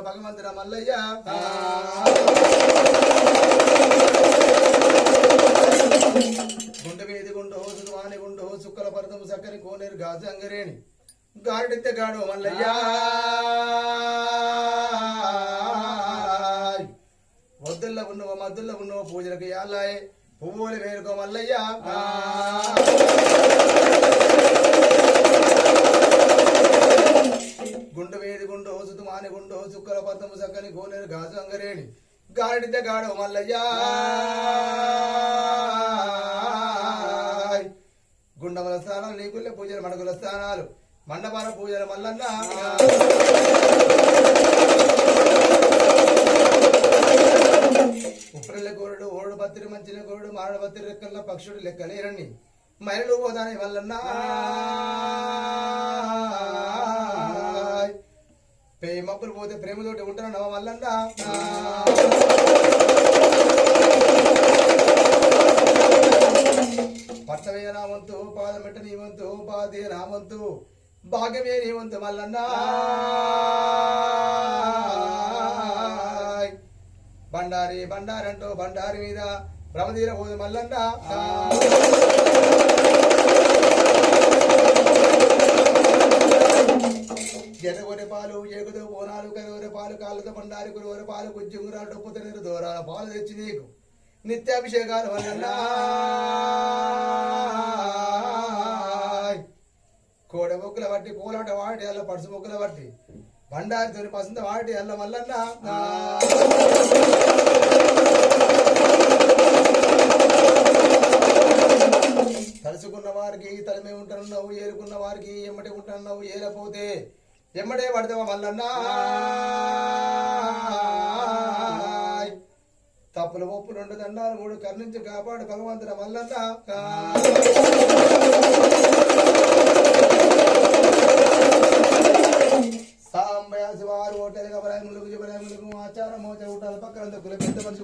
భగవంతుడ మల్లయ్య గుండె మీది గుండు హోసు వాణి గుండు చుక్కల పరదము సక్కని కోనేరు గాజు అంగరేణి గాడితే గాడు మల్లయ్య వద్దుల్లో ఉన్నవో మద్దుల్లో ఉన్నవో పూజలకు యాలాయే పువ్వులు వేరుకో మల్లయ్య గుండు వేది గుండు హోసు మాని గుండు చుక్కల పరదము సక్కని కోనేరు గాజు అంగరేణి గాడితే గాడు మల్లయ్య గుండముల స్థానాలు నీకుల్లే పూజలు మడగుల స్థానాలు మండపాల పూజలు మల్లన్న ఉప్రెల్ల గోరుడు ఓడు పత్రి మంచిన గోరుడు మారడు పత్రి రెక్కల పక్షుడు లెక్కలేరని మైలు పోదాని మల్లన్న మబ్బులు పోతే ప్రేమతోటి ఉంటాను నవ మల్లన్న పట్టవే నామంతు పాదమెట్ట నీవంతు పాదే నామంతు భాగ్యమే నీవంతు మల్లన్న బండారి బండారి అంటూ బండారి మీద భ్రమతీర పోదు మల్లన్న ఎదగొరి పాలు ఎగుదు బోనాలు కదొరి పాలు కాళ్ళతో బండారి కురువరి పాలు కుజ్జుంగురాలు డొప్పు తినరు దూరాల పాలు తెచ్చి నీకు నిత్యాభిషేకాలు వల్లన్నా కోడ మొక్కుల బట్టి కోలాట వాటి అల్ల పడుసు మొక్కుల బట్టి బండారితోని పసంత వాటి అల్ల మల్లన్న తలుసుకున్న వారికి తలమే ఉంటున్నావు ఏరుకున్న వారికి ఎమ్మటి ఉంటున్నావు ఏలపోతే ఎమ్మడే పడతావా మల్లన్న తప్పుల ఒప్పు 2 దండాలు 3 కర్ణించి కాపాడు భగవంతుడ మల్లన్న సాంబయ శివారు ఓటెలుగా బలములకు ఆచారం మోచ ఊటాల పక్కన కుల పెద్ద మనిషి